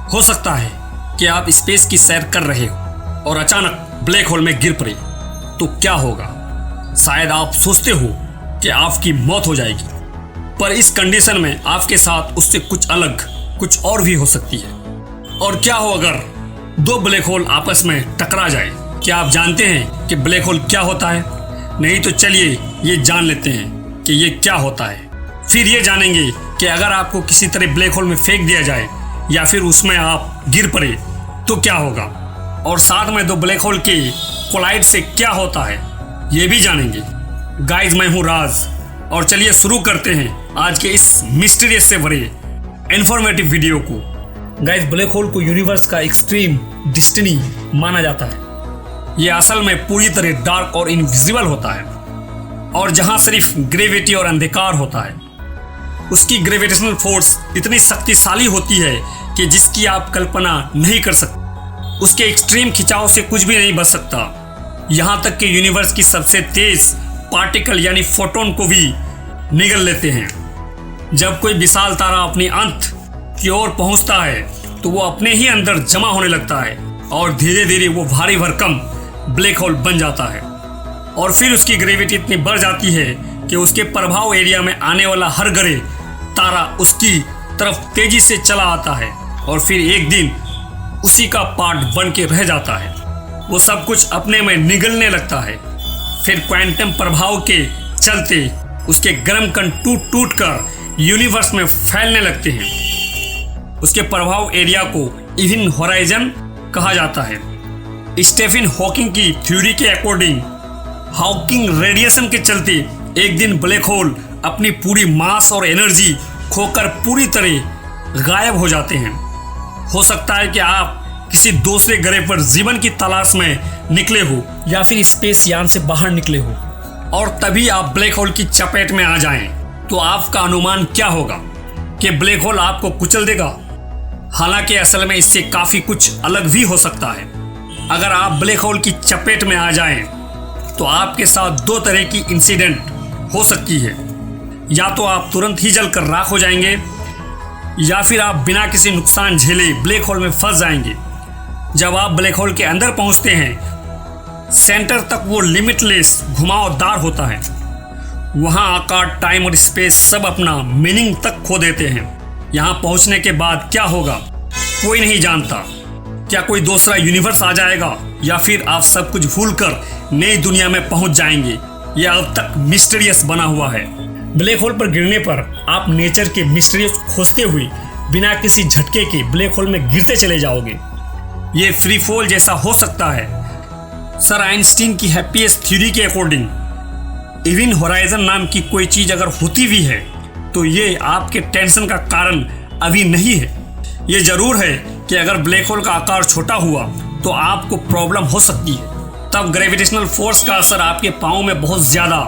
हो सकता है कि आप स्पेस की सैर कर रहे हो और अचानक ब्लैक होल में गिर पड़े, तो क्या होगा? शायद आप सोचते हो कि आपकी मौत हो जाएगी, पर इस कंडीशन में आपके साथ उससे कुछ अलग, कुछ और भी हो सकती है। और क्या हो अगर दो ब्लैक होल आपस में टकरा जाए? क्या आप जानते हैं कि ब्लैक होल क्या होता है? नहीं तो चलिए ये जान लेते हैं कि ये क्या होता है। फिर ये जानेंगे कि अगर आपको किसी तरह ब्लैक होल में फेंक दिया जाए या फिर उसमें आप गिर पड़े तो क्या होगा, और साथ में दो ब्लैक होल के कोलाइड से क्या होता है ये भी जानेंगे। गाइस, मैं हूँ राज और चलिए शुरू करते हैं आज के इस मिस्टीरियस से भरे इंफॉर्मेटिव वीडियो को। गाइस, ब्लैक होल को यूनिवर्स का एक्सट्रीम डिस्टिनी माना जाता है। ये असल में पूरी तरह डार्क और इनविजिबल होता है, और जहां सिर्फ ग्रेविटी और अंधकार होता है। उसकी ग्रेविटेशनल फोर्स इतनी शक्तिशाली होती है कि जिसकी आप कल्पना नहीं कर सकते। उसके एक्सट्रीम खिंचाव से कुछ भी नहीं बच सकता। यहाँ तक कि यूनिवर्स की सबसे तेज पार्टिकल यानी फोटोन को भी निगल लेते हैं। जब कोई विशाल तारा अपने अंत की ओर पहुंचता है तो वो अपने ही अंदर जमा होने लगता है और धीरे धीरे वो भारी भरकम ब्लैक होल बन जाता है। और फिर उसकी ग्रेविटी इतनी बढ़ जाती है कि उसके प्रभाव एरिया में आने वाला हर ग्रह तारा उसकी तरफ तेजी से चला आता है और फिर एक दिन उसी का पार्ट बन के रह जाता है। वो सब कुछ अपने में निगलने लगता है। फिर क्वांटम प्रभाव के चलते उसके गर्म कण टूट टूट कर यूनिवर्स में फैलने लगते हैं। उसके प्रभाव एरिया को इवेंट होराइजन कहा जाता है। स्टीफन हॉकिंग की थ्योरी के अकॉर्डिंग हॉकिंग रेडिएशन के चलते एक दिन ब्लैक होल अपनी पूरी मास और एनर्जी खोकर पूरी तरह गायब हो जाते हैं। हो सकता है कि आप किसी दूसरे ग्रह पर जीवन की तलाश में निकले हो या फिर स्पेस यान से बाहर निकले हो और तभी आप ब्लैक होल की चपेट में आ जाएं। तो आपका अनुमान क्या होगा कि ब्लैक होल आपको कुचल देगा? हालांकि असल में इससे काफी कुछ अलग भी हो सकता है। अगर आप ब्लैक होल की चपेट में आ जाएं तो आपके साथ दो तरह की इंसिडेंट हो सकती है। या तो आप तुरंत ही जलकर राख हो जाएंगे या फिर आप बिना किसी नुकसान झेले ब्लैक होल में फंस जाएंगे। जब आप ब्लैक होल के अंदर पहुंचते हैं, सेंटर तक वो लिमिटलेस घुमावदार होता है। वहां आकार, टाइम और स्पेस सब अपना मीनिंग तक खो देते हैं। यहां पहुंचने के बाद क्या होगा कोई नहीं जानता। क्या कोई दूसरा यूनिवर्स आ जाएगा या फिर आप सब कुछ भूलकर नई दुनिया में पहुंच जाएंगे? यह अब तक मिस्टीरियस बना हुआ है। ब्लैक होल पर गिरने पर आप नेचर के मिस्टीरियस खोजते हुए बिना किसी झटके के ब्लैक होल में गिरते चले जाओगे। ये फ्री फॉल जैसा हो सकता है। सर आइंस्टीन की हैप्पीएस्ट थ्योरी के अकॉर्डिंग इवेंट होराइजन नाम की कोई चीज अगर होती भी है तो ये आपके टेंशन का कारण अभी नहीं है। ये जरूर है कि अगर ब्लैक होल का आकार छोटा हुआ तो आपको प्रॉब्लम हो सकती है। तब ग्रेविटेशनल फोर्स का असर आपके पाँव में बहुत ज्यादा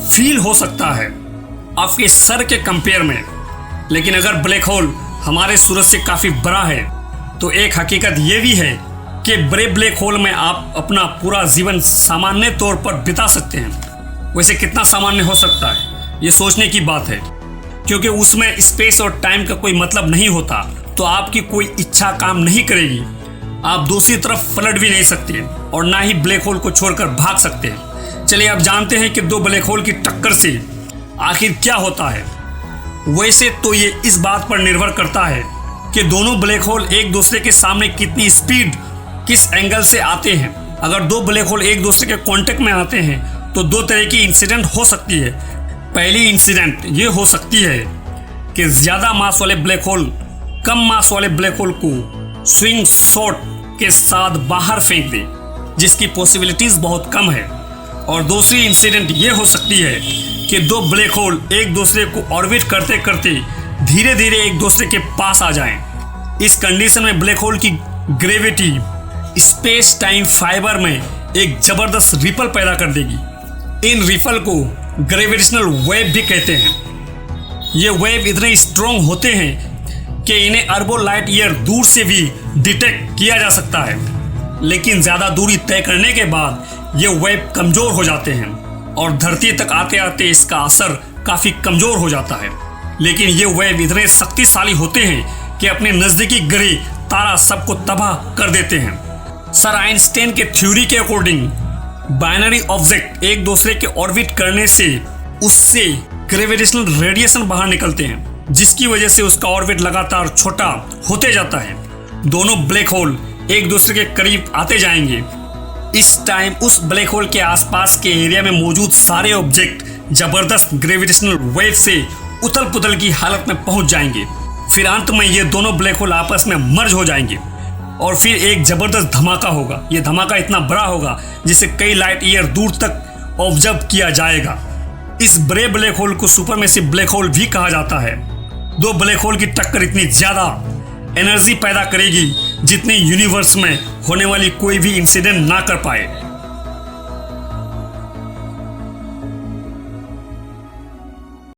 फील हो सकता है आपके सर के कंपेयर में। लेकिन अगर ब्लैक होल हमारे सूरज से काफी बड़ा है तो एक हकीकत ये भी है कि बड़े ब्लैक होल में आप अपना पूरा जीवन सामान्य तौर पर बिता सकते हैं। वैसे कितना सामान्य हो सकता है ये सोचने की बात है, क्योंकि उसमें स्पेस और टाइम का कोई मतलब नहीं होता, तो आपकी कोई इच्छा काम नहीं करेगी। आप दूसरी तरफ पलट भी नहीं सकते और ना ही ब्लैक होल को छोड़कर भाग सकते हैं। चलिए अब जानते हैं कि दो ब्लैक होल की टक्कर से आखिर क्या होता है। वैसे तो ये इस बात पर निर्भर करता है कि दोनों ब्लैक होल एक दूसरे के सामने कितनी स्पीड, किस एंगल से आते हैं। अगर दो ब्लैक होल एक दूसरे के कांटेक्ट में आते हैं तो दो तरह की इंसिडेंट हो सकती है। पहली इंसिडेंट ये हो सकती है कि ज्यादा मास वाले ब्लैक होल कम मास वाले ब्लैक होल को स्विंग शॉट के साथ बाहर फेंक दे, जिसकी पॉसिबिलिटीज बहुत कम है। और दूसरी इंसिडेंट ये हो सकती है कि दो ब्लैक होल एक दूसरे को ऑर्बिट करते करते धीरे धीरे एक दूसरे के पास आ जाएं। इस कंडीशन में ब्लैक होल की ग्रेविटी स्पेस टाइम फाइबर में एक जबरदस्त रिपल पैदा कर देगी। इन रिपल को ग्रेविटेशनल वेव भी कहते हैं। ये वेव इतने स्ट्रॉन्ग होते हैं कि इन्हें अरबों लाइट ईयर दूर से भी डिटेक्ट किया जा सकता है, लेकिन ज्यादा दूरी तय करने के बाद ये वेव कमजोर हो जाते हैं और धरती तक आते आते इसका असर काफी कमजोर हो जाता है। लेकिन ये वेव इतने शक्तिशाली होते हैं कि अपने नजदीकी ग्रह तारा सबको तबाह कर देते हैं। सर आइंस्टाइन के थ्योरी के अकॉर्डिंग बाइनरी ऑब्जेक्ट एक दूसरे के ऑर्बिट करने से उससे ग्रेविटेशनल रेडिएशन बाहर निकलते हैं, जिसकी वजह से उसका ऑर्बिट लगातार छोटा होते जाता है। दोनों ब्लैक होल एक दूसरे के करीब आते जाएंगे। इस टाइम उस ब्लैक होल के आसपास के एरिया में मौजूद सारे ऑब्जेक्ट जबरदस्त ग्रेविटेशनल वेव से उथल पुथल की हालत में पहुंच जाएंगे। फिर अंत में ये दोनों ब्लैक होल आपस में मर्ज हो जाएंगे और फिर एक जबरदस्त धमाका होगा। ये धमाका इतना बड़ा होगा जिसे कई लाइट ईयर दूर तक ऑब्जर्व किया जाएगा। इस बड़े ब्लैक होल को सुपरमैसिव ब्लैक होल भी कहा जाता है। दो ब्लैक होल की टक्कर इतनी ज्यादा एनर्जी पैदा करेगी जितनी यूनिवर्स में होने वाली कोई भी इंसिडेंट ना कर पाए।